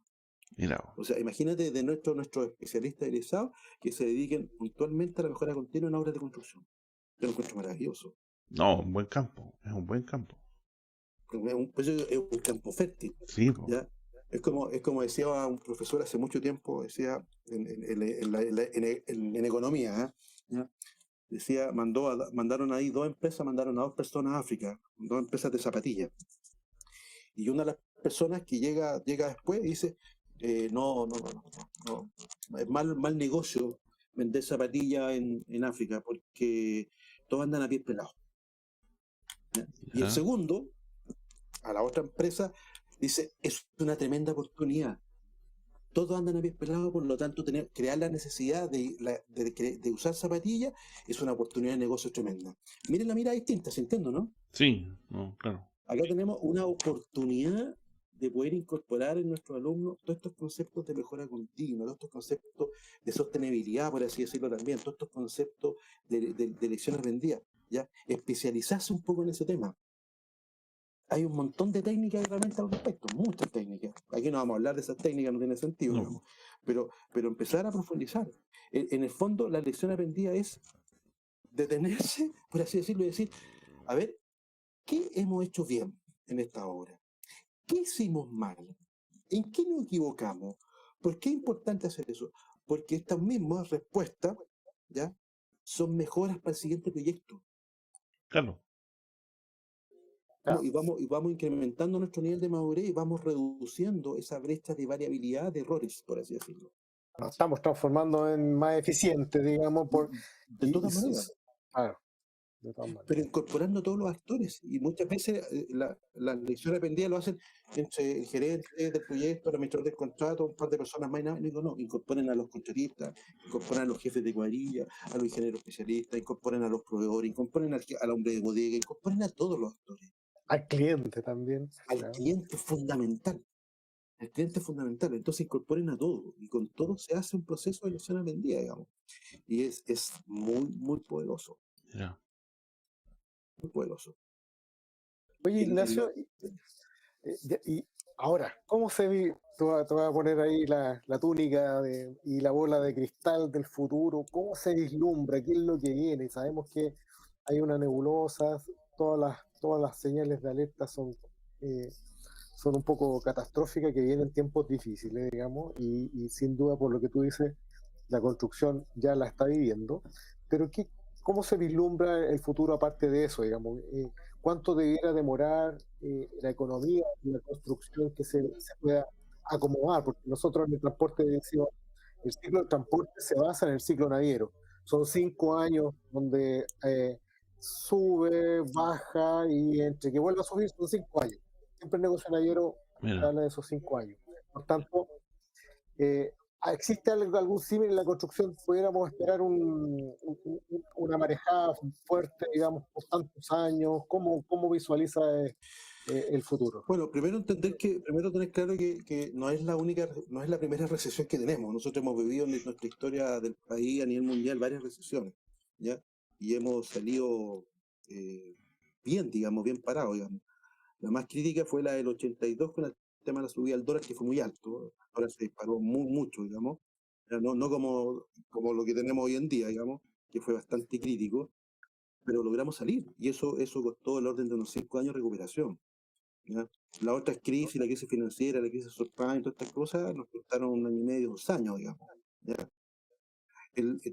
Mira. O sea, imagínate de nuestros especialistas egresados que se dediquen puntualmente a la mejora continua en obras de construcción. Yo lo encuentro maravilloso. No, un buen campo, es un buen campo. Es un campo fértil. Sí, ¿ya? Es como decía un profesor hace mucho tiempo, decía en economía, ¿ya? Decía, mandaron ahí mandaron a 2 personas a África, 2 empresas de zapatillas. Y una de las personas que llega después dice, no, es mal negocio vender zapatillas en África porque todos andan a pies pelados. Y el segundo, a la otra empresa, dice, es una tremenda oportunidad. Todos andan a pies pelados, por lo tanto, crear la necesidad de usar zapatillas es una oportunidad de negocio tremenda. Miren la mirada distinta, ¿se entiende, no? Sí, no, claro. Acá tenemos una oportunidad de poder incorporar en nuestros alumnos todos estos conceptos de mejora continua, todos estos conceptos de sostenibilidad, por así decirlo también, todos estos conceptos de lecciones aprendidas. ¿ya? Especializarse un poco en ese tema. Hay un montón de técnicas y herramientas al respecto, muchas técnicas. Aquí no vamos a hablar de esas técnicas, no tiene sentido, No. digamos. Pero empezar a profundizar. En el fondo, la lección aprendida es detenerse, por así decirlo, y decir, a ver, ¿qué hemos hecho bien en esta obra? ¿Qué hicimos mal? ¿En qué nos equivocamos? ¿Por qué es importante hacer eso? Porque estas mismas respuestas, ¿ya?, son mejoras para el siguiente proyecto. Claro. Claro. Y vamos incrementando nuestro nivel de madurez y vamos reduciendo esa brecha de variabilidad de errores, por así decirlo. Nos estamos transformando en más eficientes, digamos, De todas maneras. Claro, de todas maneras. Pero incorporando a todos los actores. Y muchas veces la lección aprendida lo hacen entre el gerente del proyecto, el administrador del contrato, un par de personas más y nada. Digo, no, incorporen a los contratistas, incorporen a los jefes de cuadrilla, a los ingenieros especialistas, incorporen a los proveedores, incorporen al hombre de bodega, incorporen a todos los actores. Al cliente también. Al Claro. cliente fundamental. El cliente es fundamental. Entonces incorporen a todos. Y con todo se hace un proceso de lección aprendida, digamos. Y es muy, muy poderoso. Ya. Muy poderoso. Oye, Ignacio, y ahora, ¿cómo se ve? Te voy a poner ahí la túnica y la bola de cristal del futuro. ¿Cómo se vislumbra? ¿Qué es lo que viene? Sabemos que hay una nebulosa, todas las señales de alerta son un poco catastróficas, que vienen tiempos difíciles, digamos, y sin duda, por lo que tú dices, la construcción ya la está viviendo. Pero ¿cómo se vislumbra el futuro aparte de eso, digamos? ¿Cuánto debiera demorar la economía y la construcción que se pueda acomodar? Porque nosotros en el transporte decimos, el ciclo del transporte se basa en el ciclo naviero. Son 5 años donde sube, baja, y entre que vuelva a subir son 5 años. Siempre el negocio naviero Mira. habla de esos 5 años. Por tanto, ¿existe algún símil en la construcción? ¿Pudiéramos esperar una marejada fuerte, digamos, por tantos años? ¿Cómo visualiza el futuro? Bueno, primero tener claro que no es la primera recesión que tenemos. Nosotros hemos vivido en nuestra historia del país a nivel mundial varias recesiones, ¿ya? Y hemos salido bien, digamos, bien parados, digamos. La más crítica fue la del 82 con el tema de la subida del dólar, que fue muy alto. Ahora se disparó mucho, digamos. No como lo que tenemos hoy en día, digamos, que fue bastante crítico, pero logramos salir. Y eso costó el orden de unos 5 años de recuperación, ¿ya? Las otras crisis, la crisis financiera, la crisis subprime, todas estas cosas, nos costaron 1 año y medio, 2 años, digamos, ¿ya?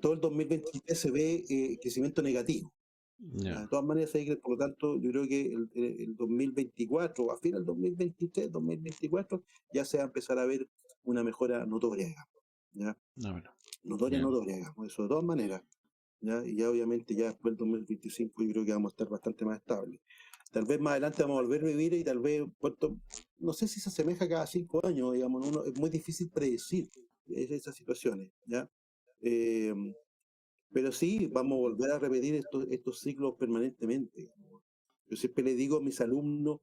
Todo el 2023 se ve crecimiento negativo. Ya. De todas maneras, por lo tanto, yo creo que el 2024, a fin del 2023, 2024, ya se va a empezar a ver una mejora notoria, digamos, ¿ya? No, bueno. Notoria, Bien. digamos, eso de todas maneras, ¿ya? Y ya obviamente ya después del 2025 yo creo que vamos a estar bastante más estables. Tal vez más adelante vamos a volver a vivir y tal vez, no sé si se asemeja cada 5 años, digamos, es muy difícil predecir esas situaciones, ¿ya? Pero sí, vamos a volver a repetir estos ciclos permanentemente. Yo siempre le digo a mis alumnos,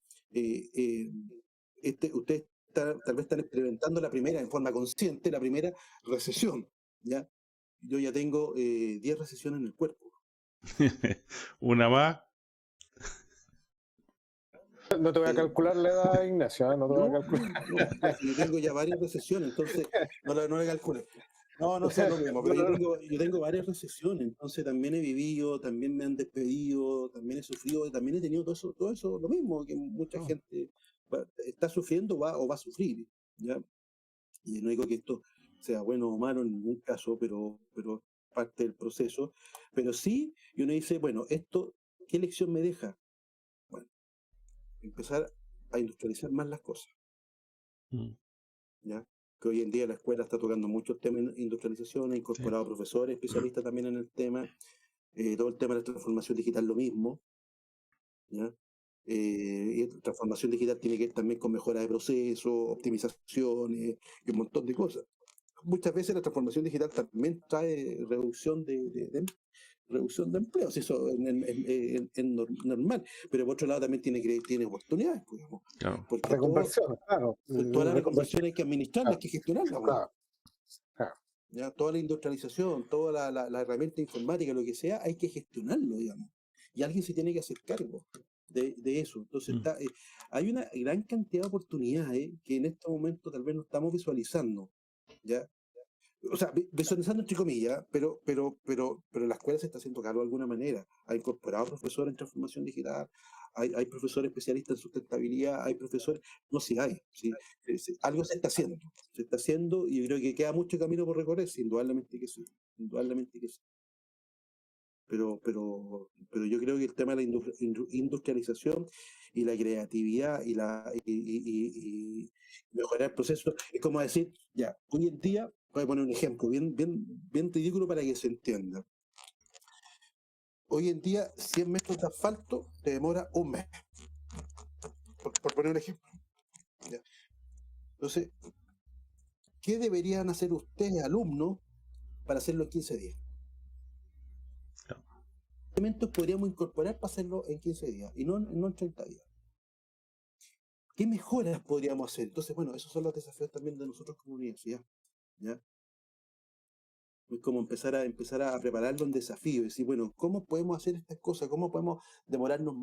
ustedes tal vez están experimentando la primera, en forma consciente, la primera recesión, ¿ya? Yo ya tengo 10 recesiones en el cuerpo. Una más. No te voy a calcular la edad, Ignacio, ¿eh? No te voy a No, calcular. yo tengo ya varias recesiones, entonces no le calcule. No sea lo mismo, pero yo tengo varias recesiones, entonces también he vivido, también me han despedido, también he sufrido, también he tenido todo eso, lo mismo que mucha gente está sufriendo o va a sufrir, ¿ya? Y no digo que esto sea bueno o malo en ningún caso, pero parte del proceso. Pero sí, y uno dice, bueno, ¿qué lección me deja? Bueno, empezar a industrializar más las cosas, ¿ya? Que hoy en día la escuela está tocando mucho el tema de industrialización, ha incorporado profesores especialistas también en el tema, todo el tema de la transformación digital lo mismo, ¿ya? Y la transformación digital tiene que ver también con mejora de procesos, optimizaciones y un montón de cosas. Muchas veces la transformación digital también trae reducción de empleos, eso es normal, pero por otro lado también tiene oportunidades, pues, digamos, Claro. porque Reconversión, claro. toda la reconversión hay que administrarla, hay que gestionarla, pues. Claro. ¿Ya? Toda la industrialización, toda la herramienta informática, lo que sea, hay que gestionarlo, digamos. y alguien se tiene que hacer cargo de eso. Entonces hay una gran cantidad de oportunidades que en este momento tal vez no estamos visualizando, ¿ya? O sea, visualizando entre comillas, pero la escuela se está haciendo cargo de alguna manera. Ha incorporado profesores en transformación digital, hay profesores especialistas en sustentabilidad, hay profesores, no, sí hay, sí, algo se está haciendo y yo creo que queda mucho camino por recorrer, sí, indudablemente que sí, indudablemente que sí. Pero yo creo que el tema de la industrialización y la creatividad y mejorar el proceso es como decir, ya, hoy en día, voy a poner un ejemplo bien ridículo para que se entienda. Hoy en día, 100 metros de asfalto te demora un mes, por poner un ejemplo. ¿Ya? Entonces, ¿qué deberían hacer ustedes, alumnos, para hacerlo en 15 días? ¿Qué elementos podríamos incorporar para hacerlo en 15 días y no en 30 días? ¿Qué mejoras podríamos hacer? Entonces, bueno, esos son los desafíos también de nosotros como universidad, ¿ya? Es como empezar a prepararlo en desafío, y decir, bueno, ¿cómo podemos hacer estas cosas? ¿Cómo podemos demorarnos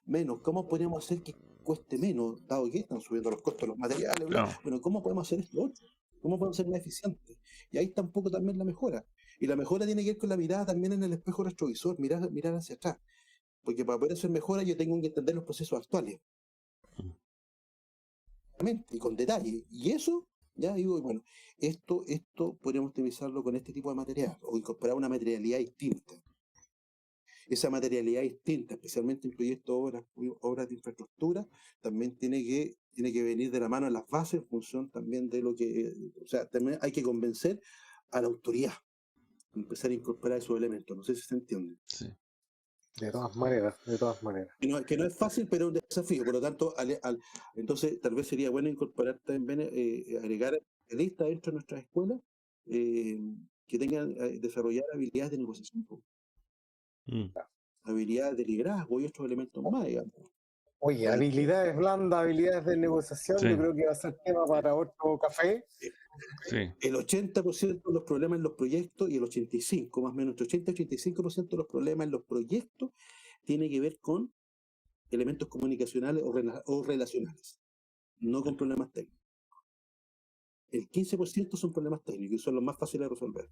menos? ¿Cómo podríamos hacer que cueste menos, dado que están subiendo los costos de los materiales, bla? Claro. Bueno, ¿cómo podemos hacer esto otro? ¿Cómo podemos ser más eficientes? Y ahí está un poco también la mejora. Y la mejora tiene que ver con la mirada también en el espejo retrovisor, mirar hacia atrás. Porque para poder hacer mejora yo tengo que entender los procesos actuales. Y con detalle. Y eso, ya digo, bueno, esto podríamos optimizarlo con este tipo de material o incorporar una materialidad distinta. Esa materialidad distinta, especialmente en proyectos, obras de infraestructura, también tiene que venir de la mano en las bases en función también de lo que, o sea, también hay que convencer a la autoridad, empezar a incorporar esos elementos. No sé si se entiende. Sí. De todas maneras, de todas maneras. Que no es fácil, pero es un desafío. Por lo tanto, entonces tal vez sería bueno incorporar también, agregar especialistas dentro de nuestras escuelas que tengan desarrollar habilidades de negociación, habilidades de liderazgo y otros elementos más, digamos. Oye, habilidades blandas, habilidades de negociación, Sí. yo creo que va a ser tema para otro café. Sí. El 80% de los problemas en los proyectos y el 85%, más o menos, entre 80 y 85% de los problemas en los proyectos tiene que ver con elementos comunicacionales o relacionales, no con problemas técnicos. El 15% son problemas técnicos y son los más fáciles de resolver.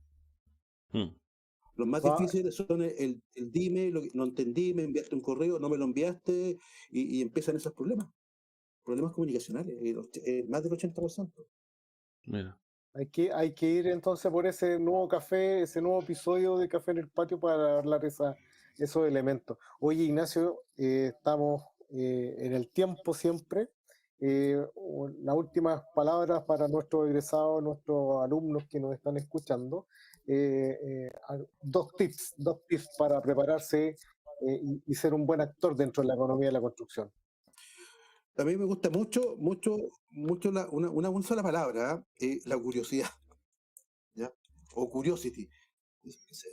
Los más difíciles son el dime, no entendí, me enviaste un correo, no me lo enviaste, y empiezan esos problemas. Problemas comunicacionales, más del 80%. Mira. Hay que ir entonces por ese nuevo café, ese nuevo episodio de Café en el Patio para hablar esos elementos. Oye, Ignacio, estamos en el tiempo siempre. Las últimas palabras para nuestros egresados, nuestros alumnos que nos están escuchando. Dos tips para prepararse y ser un buen actor dentro de la economía de la construcción. A mí me gusta mucho una sola palabra, la curiosidad, ¿ya? O curiosity.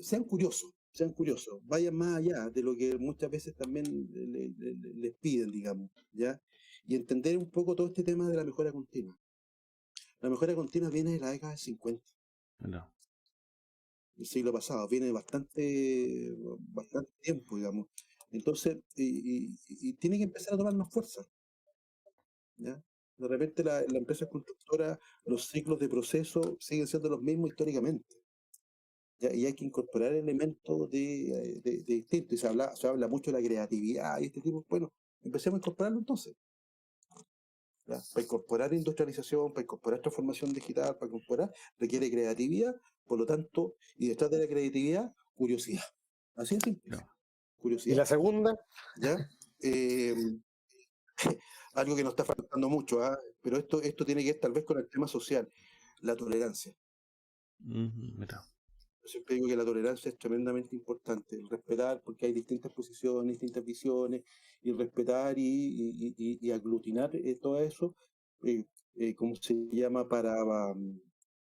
Sean curiosos, vayan más allá de lo que muchas veces también les piden, digamos, ¿ya? Y entender un poco todo este tema de la mejora continua. La mejora continua viene de la década del 50. No. El siglo pasado, viene bastante tiempo, digamos. Entonces, y tiene que empezar a tomar más fuerza, ¿ya? De repente la empresa constructora, los ciclos de proceso siguen siendo los mismos históricamente, ¿ya? Y hay que incorporar elementos de distinto, y se habla mucho de la creatividad y este tipo. Bueno, empecemos a incorporarlo entonces, ¿ya? Para incorporar industrialización, para incorporar transformación digital, para incorporar, requiere creatividad, por lo tanto, y detrás de la creatividad, curiosidad. Así de simple. No. Curiosidad. ¿Y la segunda? ¿Ya? Algo que nos está faltando mucho, pero esto tiene que ver tal vez con el tema social, la tolerancia. Mira. Yo siempre digo que la tolerancia es tremendamente importante, el respetar, porque hay distintas posiciones, distintas visiones, y respetar y aglutinar todo eso, ¿cómo se llama? Para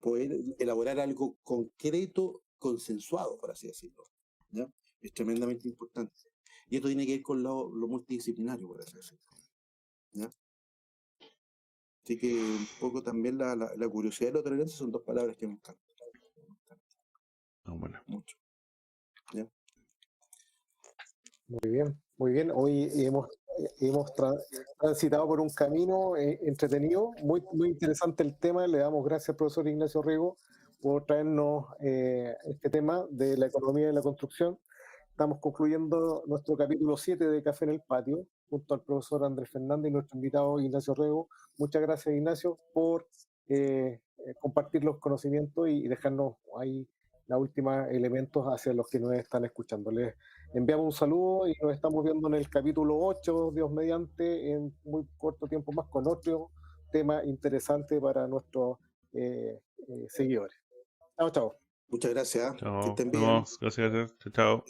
poder elaborar algo concreto, consensuado, por así decirlo, ¿ya? Es tremendamente importante. Y esto tiene que ver con lo multidisciplinario, por así decirlo, ¿ya? Así que un poco también la curiosidad y la tolerancia son dos palabras que me encantan. Bueno. Mucho. ¿Ya? Muy bien. Hoy hemos transitado por un camino entretenido, muy interesante el tema. Le damos gracias al profesor Ignacio Riego por traernos este tema de la economía de la construcción. Estamos concluyendo nuestro capítulo 7 de Café en el Patio, junto al profesor Andrés Fernández y nuestro invitado Ignacio Riego. Muchas gracias, Ignacio, por compartir los conocimientos y dejarnos ahí los últimos elementos hacia los que nos están escuchando. Les enviamos un saludo y nos estamos viendo en el capítulo 8, Dios mediante, en muy corto tiempo más, con otro tema interesante para nuestros seguidores. Chao, chao. Muchas gracias. Que Chao, estén nos bien. vemos. Gracias, chao. Chao.